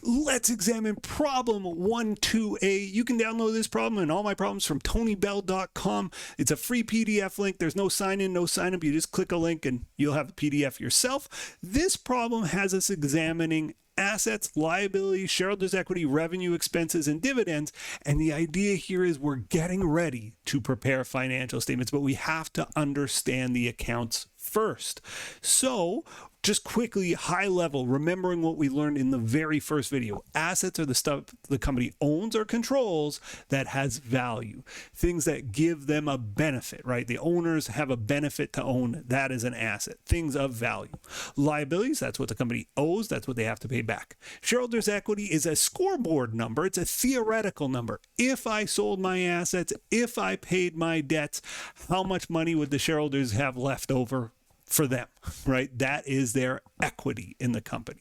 Let's examine problem 12A. You can download this problem and all my problems from tonybell.com. It's a free PDF link. There's no sign in, no sign up. You just click a link and you'll have the PDF yourself. This problem has us examining assets, liability, shareholders' equity, revenue, expenses, and dividends. And the idea here is we're getting ready to prepare financial statements, but we have to understand the accounts first. So just quickly, high level, remembering what we learned in the very first video. Assets are the stuff the company owns or controls that has value. Things that give them a benefit, right? The owners have a benefit to own. That is an asset. Things of value. Liabilities, that's what the company owes. That's what they have to pay back. Shareholders' equity is a scoreboard number. It's a theoretical number. If I sold my assets, if I paid my debts, how much money would the shareholders have left over for them, right? That is their equity in the company.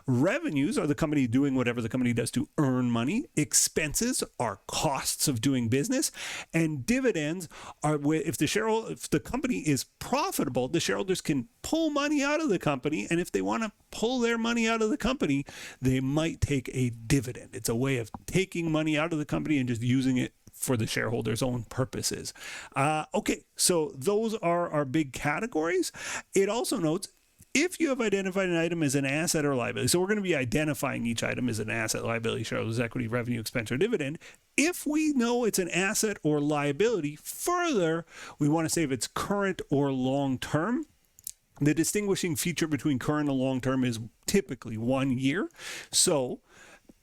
Revenues are the company doing whatever the company does to earn money. Expenses are costs of doing business, and dividends are where if the company is profitable, the shareholders can pull money out of the company, and if they want to pull their money out of the company, they might take a dividend. It's a way of taking money out of the company and just using it for the shareholders' own purposes. Okay, so those are our big categories. It also notes if you have identified an item as an asset or liability, so we're going to be identifying each item as an asset, liability, shareholders' equity, revenue, expense, or dividend. If we know it's an asset or liability, further, we want to say if it's current or long-term. The distinguishing feature between current and long-term is typically 1 year. So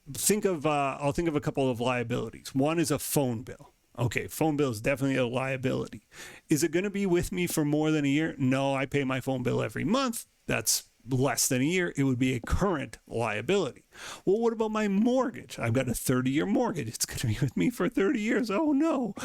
I'll think of a couple of liabilities. One is a phone bill. Okay, phone bill is definitely a liability. Is it going to be with me for more than a year? No, I pay my phone bill every month. That's less than a year. It would be a current liability. Well, what about my mortgage? I've got a 30-year mortgage. It's going to be with me for 30 years. Oh no,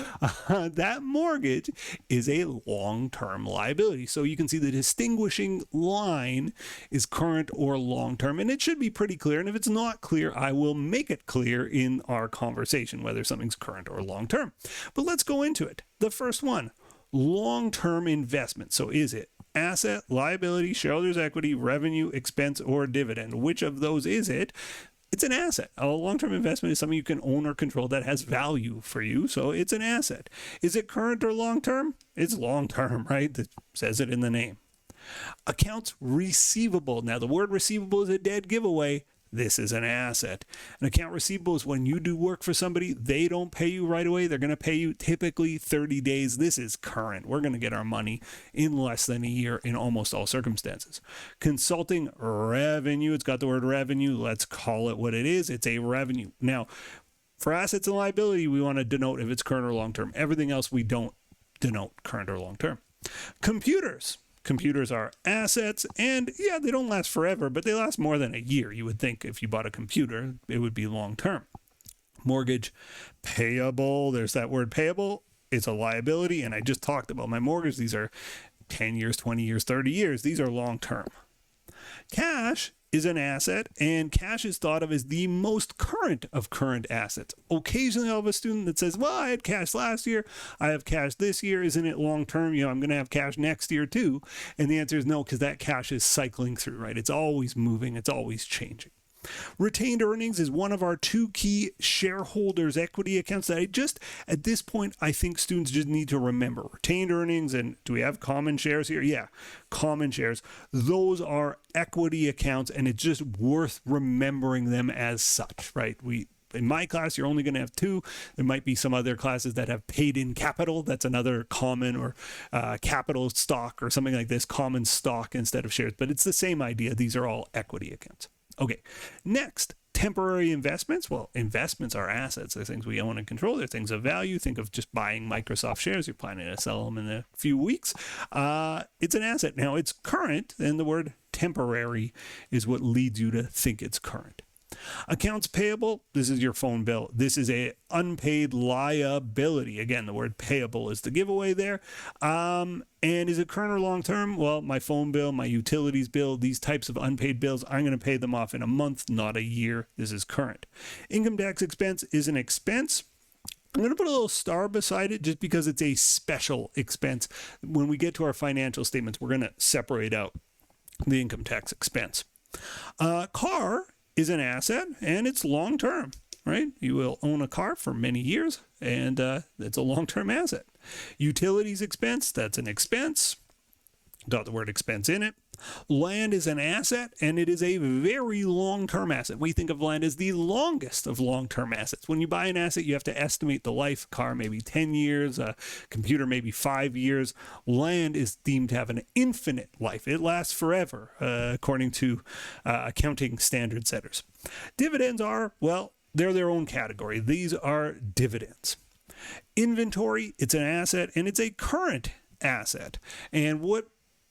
that mortgage is a long-term liability. So you can see the distinguishing line is current or long-term, and it should be pretty clear. And if it's not clear, I will make it clear in our conversation, whether something's current or long-term. But let's go into it. The first one, long-term investment. So is it asset, liability, shareholders' equity, revenue, expense, or dividend? Which of those is it? It's an asset. A long-term investment is something you can own or control that has value for you, so it's an asset. Is it current or long-term? It's long-term, right? That says it in the name. Accounts receivable. Now, the word receivable is a dead giveaway. This is an asset. An account receivable is when you do work for somebody, they don't pay you right away. They're going to pay you typically 30 days. This is current. We're going to get our money in less than a year in almost all circumstances. Consulting revenue. It's got the word revenue. Let's call it what it is. It's a revenue. Now, for assets and liability, we want to denote if it's current or long-term. Everything else we don't denote current or long-term. Computers. Computers are assets, and yeah, they don't last forever, but they last more than a year. You would think if you bought a computer, it would be long-term. Mortgage payable. There's that word payable. It's a liability, and I just talked about my mortgage. These are 10 years, 20 years, 30 years. These are long-term. Cash is an asset, and cash is thought of as the most current of current assets. Occasionally I'll have a student that says, well, I had cash last year, I have cash this year, isn't it long term? I'm going to have cash next year too. And the answer is no, because that cash is cycling through, right? It's always moving, it's always changing. Retained earnings is one of our two key shareholders' equity accounts that at this point, I think students just need to remember. Retained earnings, and do we have common shares here? Yeah, common shares. Those are equity accounts, and it's just worth remembering them as such, right? In my class, you're only going to have two. There might be some other classes that have paid in capital. That's another common or capital stock or something like this, common stock instead of shares. But it's the same idea. These are all equity accounts. Okay, next, temporary investments. Well, investments are assets. They're things we own and control. They're things of value. Think of just buying Microsoft shares. You're planning to sell them in a few weeks. It's an asset. Now, it's current, and the word temporary is what leads you to think it's current. Accounts payable, this is your phone bill. This is a unpaid liability. Again, the word payable is the giveaway there. And is it current or long term? Well, my phone bill, my utilities bill, these types of unpaid bills, I'm going to pay them off in a month, not a year. This is current. Income tax expense is an expense. I'm going to put a little star beside it just because it's a special expense. When we get to our financial statements, we're going to separate out the income tax expense. Car is an asset, and it's long term, right? You will own a car for many years, and it's a long-term asset. Utilities expense, that's an expense. Got the word expense in it. Land is an asset, and it is a very long-term asset. We think of land as the longest of long-term assets. When you buy an asset, you have to estimate the life. A car maybe 10 years, a computer maybe 5 years. Land is deemed to have an infinite life. It lasts forever, according to accounting standard setters. Dividends are, well, they're their own category. These are dividends. Inventory, it's an asset, and it's a current asset. And what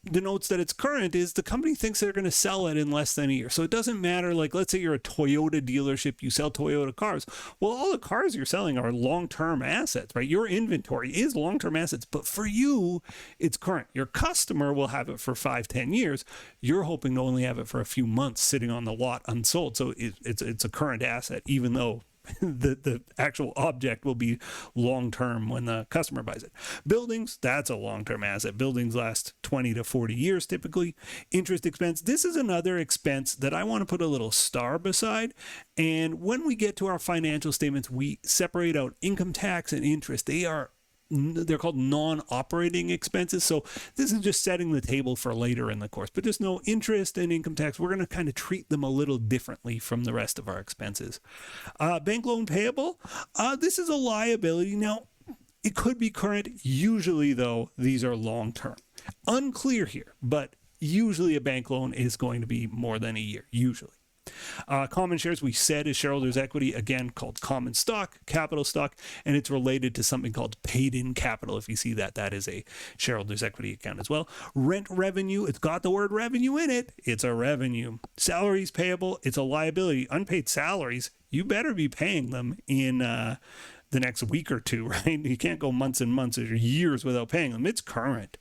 denotes that it's current is the company thinks they're going to sell it in less than a year. So it doesn't matter, like let's say you're a Toyota dealership, you sell Toyota cars. Well, all the cars you're selling are long-term assets, right? Your inventory is long-term assets, but for you, it's current. Your customer will have it for 5-10 years. You're hoping to only have it for a few months sitting on the lot unsold. So it's a current asset, even though the actual object will be long-term when the customer buys it. Buildings, that's a long-term asset. Buildings last 20 to 40 years typically. Interest expense, this is another expense that I want to put a little star beside. And when we get to our financial statements, we separate out income tax and interest. They're called non-operating expenses. So this is just setting the table for later in the course. But just know interest and income tax, we're going to kind of treat them a little differently from the rest of our expenses. Bank loan payable, this is a liability. Now, it could be current. Usually, though, these are long-term. Unclear here, but usually a bank loan is going to be more than a year, usually. Common shares, we said, is shareholders' equity, again called common stock, capital stock, and it's related to something called paid-in capital. If you see that, that is a shareholders' equity account as well. Rent revenue, it's got the word revenue in it. It's a revenue. Salaries payable, it's a liability. Unpaid salaries, you better be paying them in the next week or two, right? You can't go months and months or years without paying them. It's current.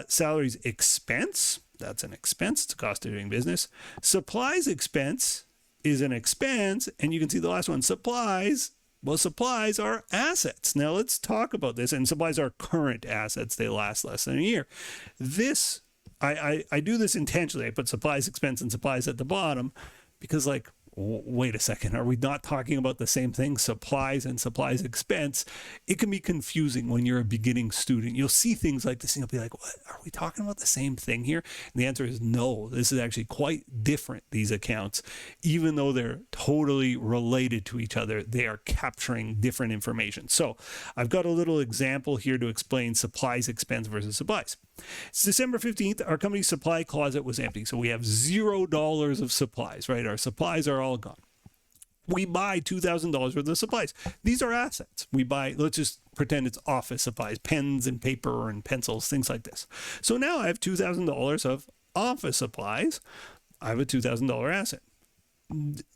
Salaries expense, that's an expense. It's a cost of doing business. Supplies expense is an expense. And you can see the last one, supplies. Well, supplies are assets. Now let's talk about this. And supplies are current assets. They last less than a year. This, I do this intentionally. I put supplies expense and supplies at the bottom because, like, wait a second, are we not talking about the same thing? Supplies and supplies expense. It can be confusing when you're a beginning student. You'll see things like this and you'll be like, what, are we talking about the same thing here? And the answer is no. This is actually quite different, these accounts. Even though they're totally related to each other, they are capturing different information. So I've got a little example here to explain supplies expense versus supplies. It's December 15th. Our company's supply closet was empty. So we have $0 of supplies, right? Our supplies are all gone. We buy $2,000 worth of supplies. These are assets. We buy, let's just pretend it's office supplies, pens and paper and pencils, things like this. So now I have $2,000 of office supplies. I have a $2,000 asset.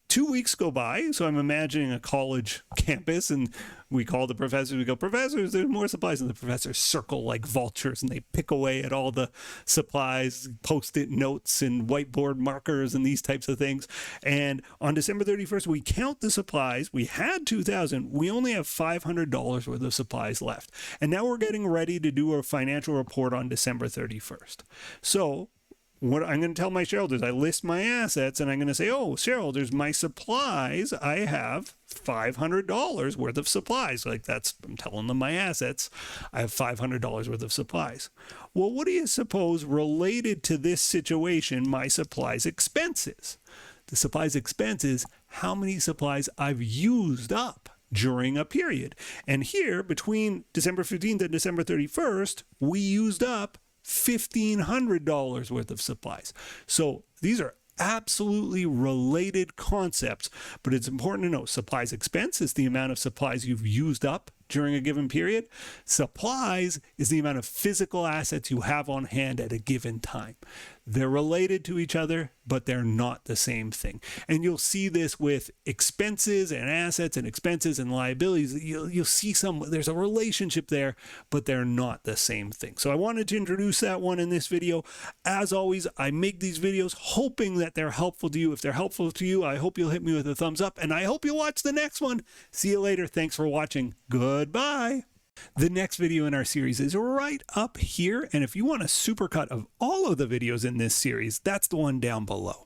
2 weeks go by, so I'm imagining a college campus, and we call the professors, we go, professors, there's more supplies, and the professors circle like vultures, and they pick away at all the supplies, post-it notes and whiteboard markers and these types of things. And on December 31st, we count the supplies. We had 2,000. We only have $500 worth of supplies left. And now we're getting ready to do a financial report on December 31st. So what I'm going to tell my shareholders, I list my assets and I'm going to say, oh, shareholders, my supplies, I have $500 worth of supplies. Like I'm telling them my assets. I have $500 worth of supplies. Well, what do you suppose related to this situation, my supplies expenses? The supplies expenses, how many supplies I've used up during a period. And here between December 15th and December 31st, we used up $1,500 worth of supplies. So these are absolutely related concepts, but it's important to know supplies expense is the amount of supplies you've used up during a given period. Supplies is the amount of physical assets you have on hand at a given time. They're related to each other, but they're not the same thing. And you'll see this with expenses and assets and expenses and liabilities. You'll see there's a relationship there, but they're not the same thing. So I wanted to introduce that one in this video. As always, I make these videos hoping that they're helpful to you. If they're helpful to you, I hope you'll hit me with a thumbs up, and I hope you'll watch the next one. See you later. Thanks for watching. Goodbye. The next video in our series is right up here, and if you want a supercut of all of the videos in this series, that's the one down below.